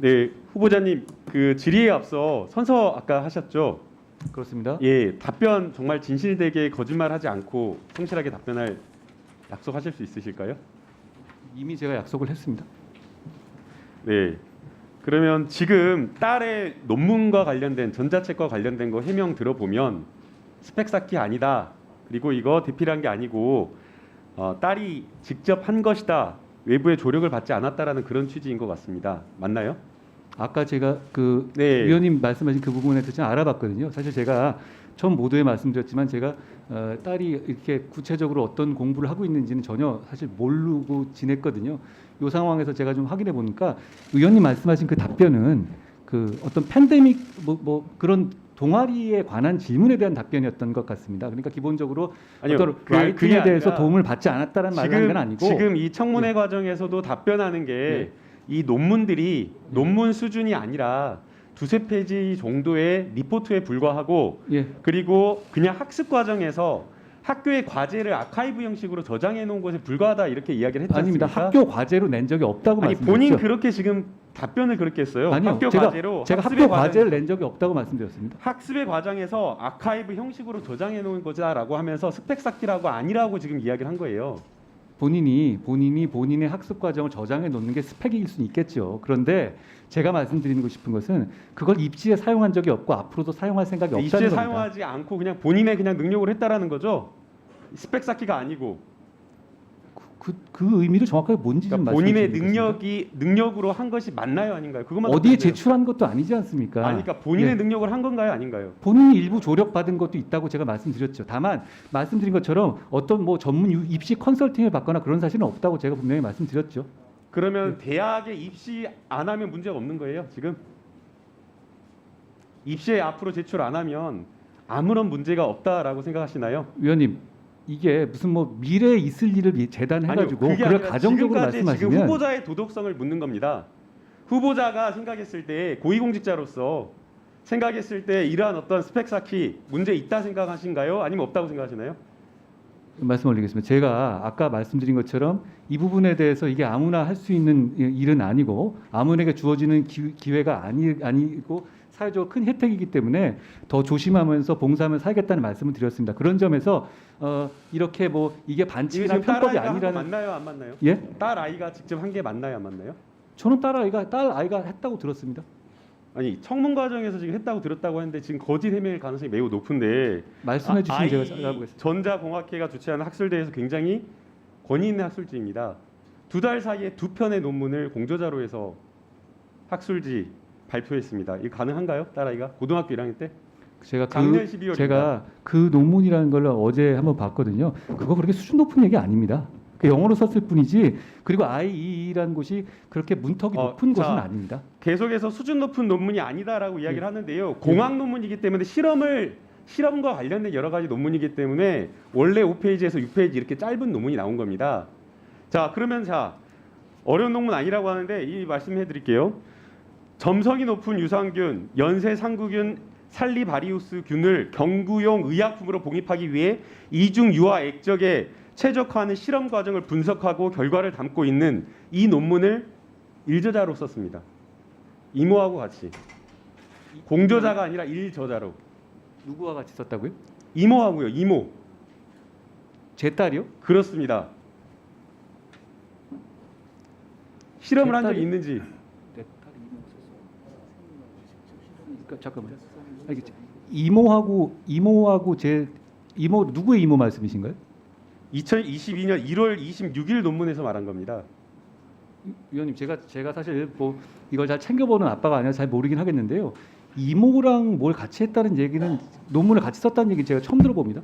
네, 후보자님 그 질의에 앞서 선서 아까 하셨죠? 그렇습니다. 예, 답변 정말 진실되게 거짓말하지 않고 성실하게 답변할 약속하실 수 있으실까요? 이미 제가 약속을 했습니다. 네. 그러면 지금 딸의 논문과 관련된 전자책과 관련된 거 해명 들어보면 스펙 쌓기 아니다. 그리고 이거 대필한 게 아니고 딸이 직접 한 것이다. 외부의 조력을 받지 않았다라는 그런 취지인 것 같습니다. 맞나요? 아까 제가 그 네. 위원님 말씀하신 그 부분에 대해서 좀 알아봤거든요. 사실 제가 처음 모두에 말씀드렸지만 제가 딸이 이렇게 구체적으로 어떤 공부를 하고 있는지는 전혀 사실 모르고 지냈거든요. 이 상황에서 제가 좀 확인해 보니까 의원님 말씀하신 그 답변은 그 어떤 팬데믹 뭐 그런 동아리에 관한 질문에 대한 답변이었던 것 같습니다. 그러니까 기본적으로 아니요, 어떤 그게 라이팅에 대해서 아니라 도움을 받지 않았다는 말을 한 건 아니고 지금 이 청문회 예. 과정에서도 답변하는 게 예. 이 논문들이 논문 수준이 아니라 두세 페이지 정도의 리포트에 불과하고 예. 그리고 그냥 학습 과정에서 학교의 과제를 아카이브 형식으로 저장해 놓은 것에 불과하다 이렇게 이야기를 했지 아닙니다. 않습니까? 학교 과제로 낸 적이 없다고 아니 말씀드렸죠. 본인 그렇게 지금 답변을 그렇게 했어요. 아니요. 학교 제가 과제로 제가 학습의 학교 과정- 과제를 낸 적이 없다고 말씀드렸습니다. 학습의 과정에서 아카이브 형식으로 저장해 놓은 거다라고 하면서 스펙 쌓기라고 아니라고 지금 이야기를 한 거예요. 본인이 본인의 학습 과정을 저장해 놓는 게 스펙일 수는 있겠죠. 그런데 제가 말씀드리고 싶은 것은 그걸 입시에 사용한 적이 없고 앞으로도 사용할 생각이 없다는 입시에 겁니다. 사용하지 않고 그냥 본인의 그냥 능력을 했다라는 거죠. 스펙 쌓기가 아니고 그 의미를 정확하게 뭔지 좀 그러니까 말씀해 본인의 주시겠습니까? 능력으로 한 것이 맞나요, 아닌가요? 그것만 어디에 답변해요. 제출한 것도 아니지 않습니까? 아니, 그러니까 본인의 예. 능력을 한 건가요, 아닌가요? 본인이 일부 조력받은 것도 있다고 제가 말씀드렸죠. 다만 말씀드린 것처럼 어떤 뭐 전문 입시 컨설팅을 받거나 그런 사실은 없다고 제가 분명히 말씀드렸죠. 그러면 대학에 입시 안 하면 문제가 없는 거예요, 지금? 입시에 앞으로 제출 안 하면 아무런 문제가 없다라고 생각하시나요? 위원님, 이게 무슨 뭐 미래에 있을 일을 재단해가지고 그게 그걸 아니라 가정적으로 지금까지 지금 말씀하시면 후보자의 도덕성을 묻는 겁니다. 후보자가 생각했을 때 고위공직자로서 생각했을 때 이러한 어떤 스펙 쌓기 문제 있다 생각하신가요? 아니면 없다고 생각하시나요? 말씀 올리겠습니다. 제가 아까 말씀드린 것처럼 이 부분에 대해서 이게 아무나 할 수 있는 일은 아니고 아무에게 주어지는 기회가 아니고 사회적으로 큰 혜택이기 때문에 더 조심하면서 봉사하며 살겠다는 말씀을 드렸습니다. 그런 점에서 이렇게 뭐 이게 이게 반칙이나 지금 편법이 딸아이가 한 거 아니라는 맞나요, 안 맞나요? 예? 딸 아이가 직접 한 게 맞나요, 안 맞나요? 저는 딸 아이가 했다고 들었습니다. 아니 청문 과정에서 지금 했다고 들었다고 하는데 지금 거짓 해명일 가능성이 매우 높은데 말씀해 주시면 제가 찾아보겠습니다. 전자공학회가 주최하는 학술대회에서 굉장히 권위 있는 학술지입니다. 2달 사이에 2편의 논문을 공저자로 해서 학술지 발표했습니다. 이거 가능한가요? 딸아이가 고등학교 1학년 때? 작년 12월입니다. 제가 그 논문이라는 걸 어제 한번 봤거든요. 그거 그렇게 수준 높은 얘기 아닙니다. 그 영어로 썼을 뿐이지 그리고 IEE라는 곳이 그렇게 문턱이 높은 자, 곳은 아닙니다. 계속해서 수준 높은 논문이 아니다라고 이야기를 예. 하는데요. 공학 논문이기 때문에 실험과 관련된 여러 가지 논문이기 때문에 원래 5페이지에서 6페이지 이렇게 짧은 논문이 나온 겁니다. 자, 그러면 어려운 논문 아니라고 하는데 이 말씀해 드릴게요. 점성이 높은 유산균, 연쇄 상구균 살리바리우스 균을 경구용 의약품으로 봉입하기 위해 이중 유아 액적에 최적화하는 실험 과정을 분석하고 결과를 담고 있는 이 논문을 일저자로 썼습니다. 이모하고 같이. 공저자가 아니라 일저자로. 누구와 같이 썼다고요? 이모하고요. 이모. 제 딸이요? 그렇습니다. 실험을 한 적이 딸이- 있는지. 내 딸이 그러니까 잠깐만요. 알겠죠. 이모하고 제 이모 누구의 이모 말씀이신가요? 2022년 1월 26일 논문에서 말한 겁니다. 위원님 제가 사실 뭐 이걸 잘 챙겨보는 아빠가 아니라 잘 모르긴 하겠는데요. 이모랑 뭘 같이 했다는 얘기는 논문을 같이 썼다는 얘기 제가 처음 들어봅니다.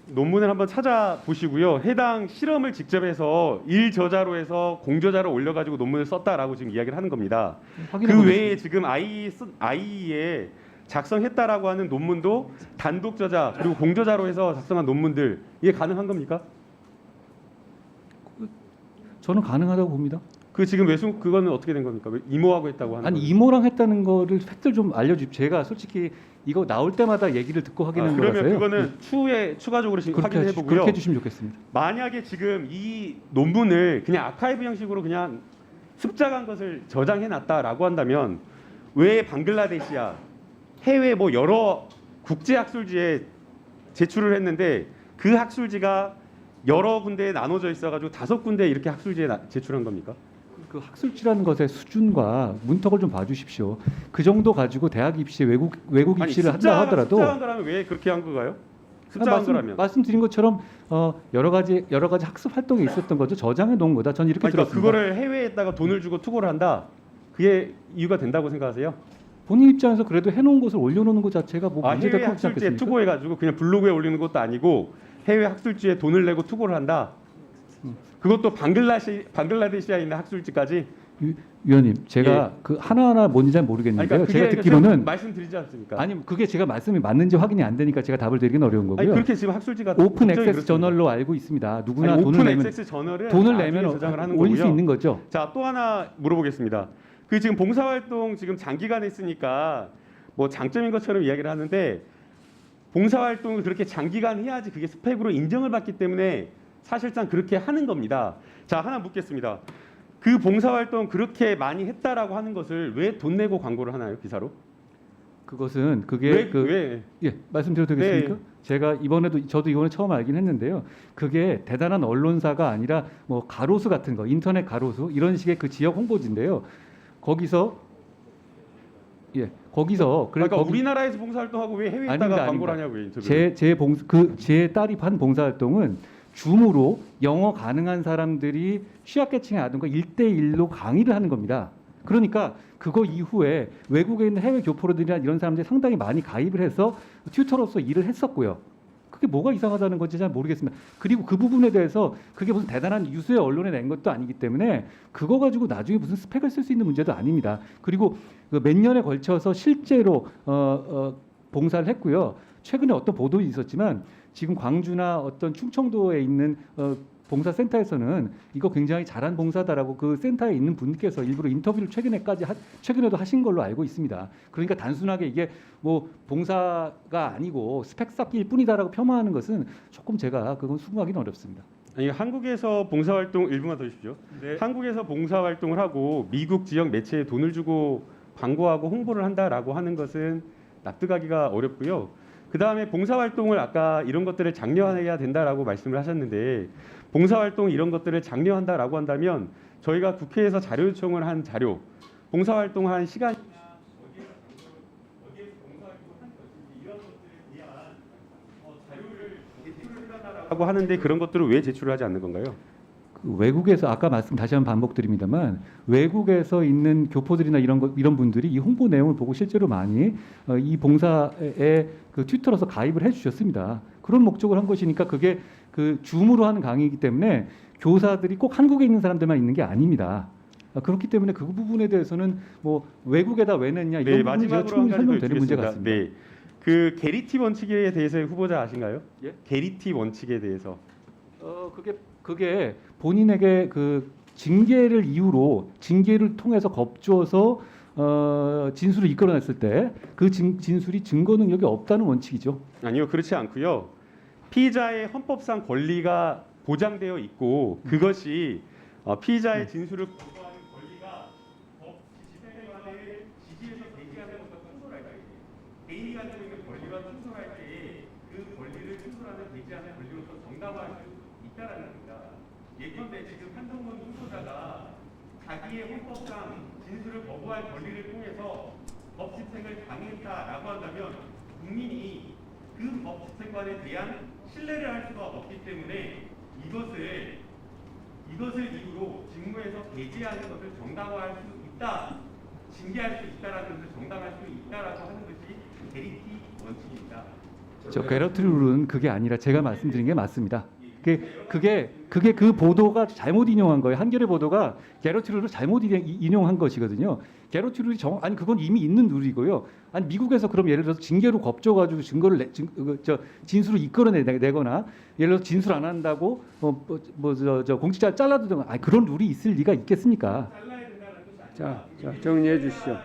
논문을 한번 찾아보시고요. 해당 실험을 직접 해서 일저자로 해서 공저자로 올려가지고 논문을 썼다라고 지금 이야기를 하는 겁니다. 확인해 그 보겠습니다. 외에 지금 IE에 작성했다라고 하는 논문도 단독 저자 그리고 공저자로 해서 작성한 논문들 이게 가능한 겁니까? 저는 가능하다고 봅니다. 그 지금 그거는 어떻게 된 겁니까? 왜 이모하고 했다고 하는 아니 거예요? 이모랑 했다는 거를 팩트를 좀 알려주십시오. 제가 솔직히 이거 나올 때마다 얘기를 듣고 확인한 그러면 거라서요. 그거는 추후에 추가적으로 지금 그렇게 확인해 보고요. 주시면 좋겠습니다. 만약에 지금 이 논문을 그냥 아카이브 형식으로 그냥 습작한 것을 저장해 놨다라고 한다면 왜 방글라데시야 해외 뭐 여러 국제 학술지에 제출을 했는데 그 학술지가 여러 군데에 나눠져 있어가지고 5군데 이렇게 학술지에 제출한 겁니까? 그 학술지라는 것의 수준과 문턱을 좀 봐주십시오. 그 정도 가지고 대학 입시에 외국 입시를 한다 하더라도 습작한 거라면 왜 그렇게 한 건가요? 습작한 거라면. 말씀드린 것처럼 여러 가지 학습 활동에 있었던 거죠. 저장해 놓은 거다. 전 이렇게 그러니까 들었습니다. 그거를 해외에다가 돈을 주고 투고를 한다. 그게 이유가 된다고 생각하세요? 본인 입장에서 그래도 해놓은 것을 올려놓는 것 자체가 뭐 해외 문제될 것 같지 학술지에 않겠습니까? 투고해가지고 그냥 블로그에 올리는 것도 아니고 해외 학술지에 돈을 내고 투고를 한다. 그것도 방글라데시아에 있는 학술지까지. 위원님, 제가 그 하나하나 뭔지 잘 모르겠는데요. 그러니까 제가 듣기로는 말씀드리지 않습니까? 아니 그게 제가 말씀이 맞는지 확인이 안 되니까 제가 답을 드리긴 어려운 아니, 거고요. 그렇게 지금 학술지가 오픈 법정에 액세스 그렇습니다. 저널로 알고 있습니다. 누구나 아니, 돈을 오픈 내면 액세스 저널은 돈을 나중에 내면 저장을 하는 올릴 수 거고요. 있는 거죠. 자, 또 하나 물어보겠습니다. 그 지금 봉사활동 지금 장기간 했으니까 뭐 장점인 것처럼 이야기를 하는데 봉사활동을 그렇게 장기간 해야지 그게 스펙으로 인정을 받기 때문에 사실상 그렇게 하는 겁니다. 자, 하나 묻겠습니다. 그 봉사활동 그렇게 많이 했다라고 하는 것을 왜 돈 내고 광고를 하나요, 기사로? 그것은 그게 왜? 예, 말씀드려도 되겠습니까? 네. 제가 저도 이번에 처음 알긴 했는데요. 그게 대단한 언론사가 아니라 뭐 가로수 같은 거, 인터넷 가로수 이런 식의 그 지역 홍보지인데요. 거기서 그러니까 우리나라에서 봉사활동하고 왜 해외에다가 아닙니다, 광고를 아닙니다. 하냐고요, 인터뷰. 제 딸이 한 봉사활동은 줌으로 영어 가능한 사람들이 취약계층이라든가 1대1로 강의를 하는 겁니다. 그러니까 그거 이후에 외국에 있는 해외 교포들이나 이런 사람들이 상당히 많이 가입을 해서 튜터로서 일을 했었고요. 그게 뭐가 이상하다는 건지 잘 모르겠습니다. 그리고 그 부분에 대해서 그게 무슨 대단한 유수의 언론에 낸 것도 아니기 때문에 그거 가지고 나중에 무슨 스펙을 쓸 수 있는 문제도 아닙니다. 그리고 그 몇 년에 걸쳐서 실제로 봉사를 했고요. 최근에 어떤 보도 있었지만 지금 광주나 어떤 충청도에 있는 봉사센터에서는 이거 굉장히 잘한 봉사다라고 그 센터에 있는 분께서 일부러 인터뷰를 최근에도 하신 걸로 알고 있습니다. 그러니까 단순하게 이게 뭐 봉사가 아니고 스펙 쌓기일 뿐이다라고 폄하하는 것은 조금 제가 그건 수긍하기는 어렵습니다. 아니, 한국에서 봉사활동 일부만 더 주십시오. 네. 한국에서 봉사활동을 하고 미국 지역 매체에 돈을 주고 광고하고 홍보를 한다라고 하는 것은 납득하기가 어렵고요. 그 다음에 봉사활동을 아까 이런 것들을 장려해야 된다라고 말씀을 하셨는데 봉사활동 이런 것들을 장려한다라고 한다면 저희가 국회에서 자료 요청을 한 자료, 봉사활동을 한 시간 하고 하는데 그런 것들을 왜 제출을 하지 않는 건가요? 그 외국에서 아까 말씀 다시 한번 반복드립니다만 외국에서 있는 교포들이나 이런 분들이 이 홍보 내용을 보고 실제로 많이 이 봉사에 그 튜터로서 가입을 해주셨습니다. 그런 목적을 한 것이니까 그게 그 줌으로 하는 강의이기 때문에 교사들이 꼭 한국에 있는 사람들만 있는 게 아닙니다. 그렇기 때문에 그 부분에 대해서는 뭐 외국에다 왜 냈냐 이런 네, 부분이 제가 마지막으로 한 충분히 가지 더 설명되는 문제 여쭙겠습니다. 같습니다. 네, 그 게리티 원칙에 대해서의 후보자 아신가요? 예? 게리티 원칙에 대해서 그게 본인에게 그 징계를 이유로 징계를 통해서 겁주어서 진술을 이끌어냈을 때 그 진술이 증거 능력이 없다는 원칙이죠. 아니요, 그렇지 않고요. 피의자의 헌법상 권리가 보장되어 있고 그것이 피의자의 진술을 거부하는 권리가 법 집행관의 지지에서 대기하는 것과 충돌할 때 개인이 가지고 있는 권리와 충돌할 때 그 권리를 충돌하는 대기하는 권리로서 정당화할 수 있다라는 겁니다. 예컨대 지금 한동훈 후보자가 자기의 헌법상 진술을 거부할 권리를 통해서 법 집행을 강행했다라고 한다면 국민이 그 법 집행관에 대한 신뢰를 할 수가 없기 때문에 이것을 이유로 직무에서 배제하는 것을 정당화할 수 있다, 징계할 수 있다라는 것을 정당화할 수 있다라고 하는 것이 게리티 원칙입니다. 저 게러트 룰은 그게 아니라 제가 말씀드린 게 맞습니다. 그게 그 보도가 잘못 인용한 거예요. 한겨레 보도가 게러트 룰을 잘못 인용한 것이거든요. 게러트 룰이 아니 그건 이미 있는 룰이고요. 아니 미국에서 그럼 예를 들어서 징계로 겁줘가지고 증거를 진술을 이끌어내거나 예를 들어서 진술 안 한다고 저 공직자를 잘라두든가 아니 그런 룰이 있을 리가 있겠습니까? 자, 정리해 주시죠.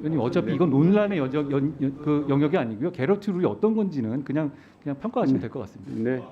의원님 어차피 이건 논란의 그 영역이 아니고요. 게러트 룰이 어떤 건지는 그냥 평가하시면 될 것 같습니다. 네.